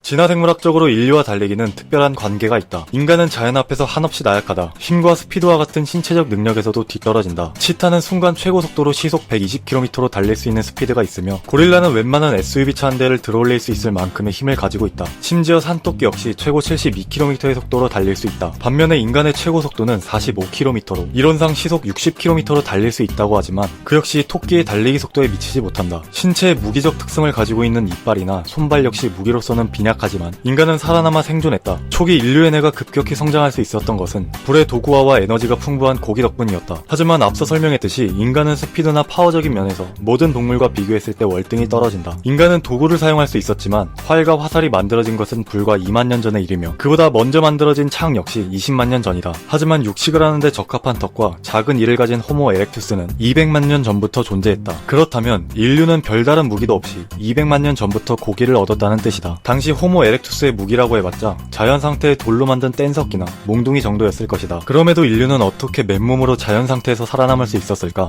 진화생물학적으로 인류와 달리기는 특별한 관계가 있다. 인간은 자연 앞에서 한없이 나약하다. 힘과 스피드와 같은 신체적 능력에서도 뒤떨어진다. 치타는 순간 최고 속도로 시속 120km로 달릴 수 있는 스피드가 있으며 고릴라는 웬만한 SUV차 한 대를 들어올릴 수 있을 만큼의 힘을 가지고 있다. 심지어 산토끼 역시 최고 72km의 속도로 달릴 수 있다. 반면에 인간의 최고 속도는 45km로 이론상 시속 60km로 달릴 수 있다고 하지만 그 역시 토끼의 달리기 속도에 미치지 못한다. 신체의 무기적 특성을 가지고 있는 이빨이나 손발 역시 무기로서는 빈약하지만 인간은 살아남아 생존했다. 초기 인류의 뇌가 급격히 성장할 수 있었던 것은 불의 도구화와 에너지가 풍부한 고기 덕분이었다. 하지만 앞서 설명했듯이 인간은 스피드나 파워적인 면에서 모든 동물과 비교했을 때 월등히 떨어진다. 인간은 도구를 사용할 수 있었지만 활과 화살이 만들어진 것은 불과 2만 년 전의 일이며 그보다 먼저 만들어진 창 역시 20만 년 전이다. 하지만 육식을 하는데 적합한 턱과 작은 이를 가진 호모 에렉투스는 200만 년 전부터 존재했다. 그렇다면 인류는 별다른 무기도 없이 200만 년 전부터 고기를 얻었다는 뜻이다. 당시 호모 에렉투스의 무기라고 해봤자 자연 상태의 돌로 만든 뗀석기나 몽둥이 정도였을 것이다. 그럼에도 인류는 어떻게 맨몸으로 자연 상태에서 살아남을 수 있었을까?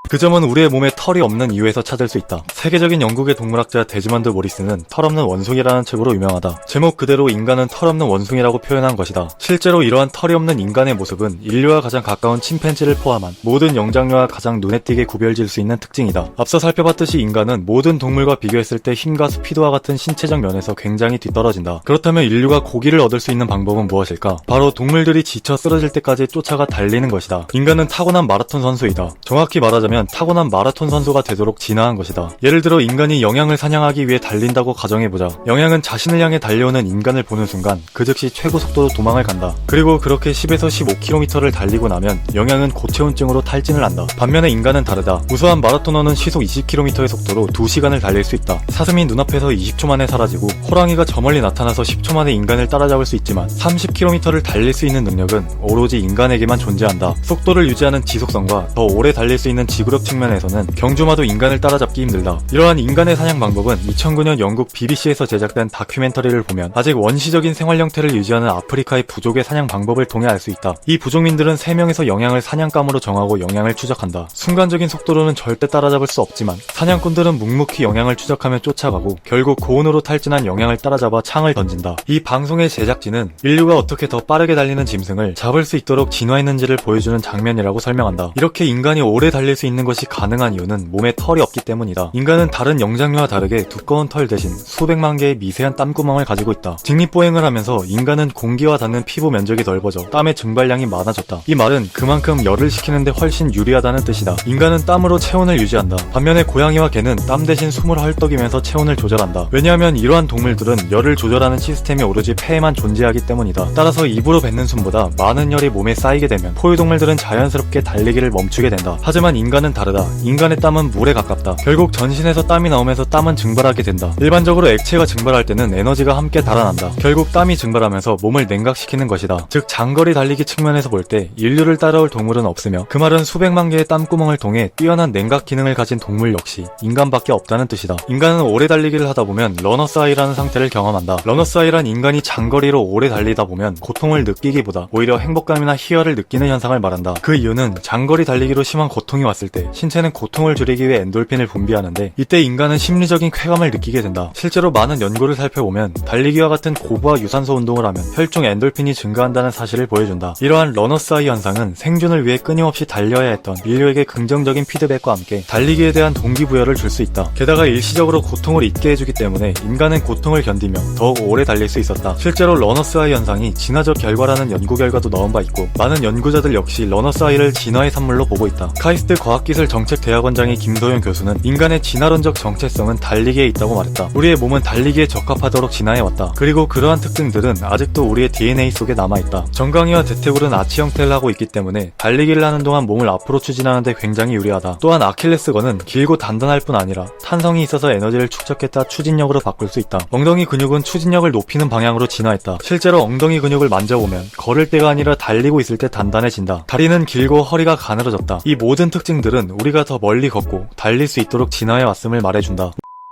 그 점은 우리의 몸에 털이 없는 이유에서 찾을 수 있다. 세계적인 영국의 동물학자 데즈먼드 모리스는 털없는 원숭이라는 책으로 유명하다. 제목 그대로 인간은 털없는 원숭이라고 표현한 것이다. 실제로 이러한 털이 없는 인간의 모습은 인류와 가장 가까운 침팬지를 포함한 모든 영장류와 가장 눈에 띄게 구별질 수 있는 특징이다. 앞서 살펴봤듯이 인간은 모든 동물과 비교했을 때 힘과 스피드와 같은 신체적 면에서 굉장히 뒤떨어진다. 그렇다면 인류가 고기를 얻을 수 있는 방법은 무엇일까? 바로 동물들이 지쳐 쓰러질 때까지 쫓아가 달리는 것이다. 인간은 타고난 마라톤 선수이다. 정확히 말하자면 타고난 마라톤 선수가 되도록 진화한 것이다. 예를 들어 인간이 영양을 사냥하기 위해 달린다고 가정해보자. 영양은 자신을 향해 달려오는 인간을 보는 순간 그 즉시 최고 속도로 도망을 간다. 그리고 그렇게 10에서 15km를 달리고 나면 영양은 고체온증으로 탈진을 한다. 반면에 인간은 다르다. 우수한 마라토너는 시속 20km의 속도로 2시간을 달릴 수 있다. 사슴이 눈앞에서 20초 만에 사라지고 호랑이가 저 멀리 나타나서 10초 만에 인간을 따라잡을 수 있지만 30km를 달릴 수 있는 능력은 오로지 인간에게만 존재한다. 속도를 유지하는 지속성과 더 오래 달릴 수 있는 지구력 측면에서는 경주마도 인간을 따라잡기 힘들다. 이러한 인간의 사냥 방법은 2009년 영국 BBC에서 제작된 다큐멘터리를 보면 아직 원시적인 생활 형태를 유지하는 아프리카의 부족의 사냥 방법을 통해 알 수 있다. 이 부족민들은 3명에서 영양을 사냥감으로 정하고 영양을 추적한다. 순간적인 속도로는 절대 따라잡을 수 없지만 사냥꾼들은 묵묵히 영양을 추적하며 쫓아가고 결국 고온으로 탈진한 영양을 따라잡아 창을 던진다. 이 방송의 제작진은 인류가 어떻게 더 빠르게 달리는 짐승을 잡을 수 있도록 진화했는지를 보여주는 장면이라고 설명한다. 이렇게 인간이 오래 달릴 수 있는 것이 가능한 이유는 몸에 털이 없기 때문이다. 인간은 다른 영장류와 다르게 두꺼운 털 대신 수백만 개의 미세한 땀구멍을 가지고 있다. 직립보행을 하면서 인간은 공기와 닿는 피부 면적이 넓어져 땀의 증발량이 많아졌다. 이 말은 그만큼 열을 식히는데 훨씬 유리하다는 뜻이다. 인간은 땀으로 체온을 유지한다. 반면에 고양이와 개는 땀 대신 숨을 헐떡이면서 체온을 조절한다. 왜냐하면 이러한 동물들은 열을 조절하는 시스템이 오로지 폐에만 존재하기 때문이다. 따라서 입으로 뱉는 숨보다 많은 열이 몸에 쌓이게 되면 포유동물들은 자연스럽게 달리기를 멈추게 된다. 하지만 인간은 다르다. 인간의 땀은 물에 가깝다. 결국 전신에서 땀이 나오면서 땀은 증발하게 된다. 일반적으로 액체가 증발할 때는 에너지가 함께 달아난다. 결국 땀이 증발하면서 몸을 냉각시키는 것이다. 즉 장거리 달리기 측면에서 볼 때 인류를 따라올 동물은 없으며 그 말은 수백만 개의 땀구멍을 통해 뛰어난 냉각 기능을 가진 동물 역시 인간밖에 없다는 뜻이다. 인간은 오래 달리기를 하다 보면 러너스 하이라는 상태를 경험한다. 러너스 하이란 인간이 장거리로 오래 달리다 보면 고통을 느끼기보다 오히려 행복감이나 희열을 느끼는 현상을 말한다. 그 이유는 장거리 달리기로 심한 고통이 왔을 때 신체는 고통을 줄이기 위해 엔돌핀을 분비하는데 이때 인간은 심리적인 쾌감을 느끼게 된다. 실제로 많은 연구를 살펴보면 달리기와 같은 고부하 유산소 운동을 하면 혈중 엔돌핀이 증가한다는 사실을 보여준다. 이러한 러너스 하이 현상은 생존을 위해 끊임없이 달려야 했던 인류에게 긍정적인 피드백과 함께 달리기에 대한 동기부여를 줄 수 있다. 게다가 일시적으로 고통을 잊게 해주기 때문에 인간은 고통을 견디며 더욱 오래 달릴 수 있었다. 실제로 러너스 하이 현상이 진화적 결과라는 연구 결과도 나온 바 있고 많은 연구자들 역시 러너스 하이를 진화의 산물로 보고 있다. 카이스트 과학기술 정책대학원장의 김도현 교수는 인간의 진화론적 정체성은 달리기에 있다고 말했다. 우리의 몸은 달리기에 적합하도록 진화해왔다. 그리고 그러한 특징들은 아직도 우리의 DNA 속에 남아있다. 정강이와 대퇴골은 아치 형태를 하고 있기 때문에 달리기를 하는 동안 몸을 앞으로 추진하는데 굉장히 유리하다. 또한 아킬레스건은 길고 단단할 뿐 아니라 탄성이 있어서 에너지를 축적했다 추진력으로 바꿀 수 있다. 엉덩이 근육은 추진력을 높이는 방향으로 진화했다. 실제로 엉덩이 근육을 만져보면 걸을 때가 아니라 달리고 있을 때 단단해진다. 다리는 길고 허리가 가늘어졌다. 이 모든 특징들은 우리가 더 멀리 걷고 달릴 수 있도록 진화해왔음을 말해준다.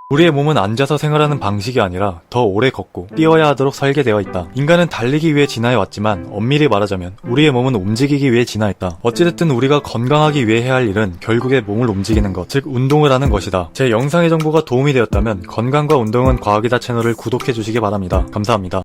우리의 몸은 앉아서 생활하는 방식이 아니라 더 오래 걷고 뛰어야 하도록 설계되어 있다. 인간은 달리기 위해 진화해 왔지만 엄밀히 말하자면 우리의 몸은 움직이기 위해 진화했다. 어찌됐든 우리가 건강하기 위해 해야 할 일은 결국에 몸을 움직이는 것, 즉 운동을 하는 것이다. 제 영상의 정보가 도움이 되었다면 건강과 운동은 과학이다 채널을 구독해 주시기 바랍니다. 감사합니다.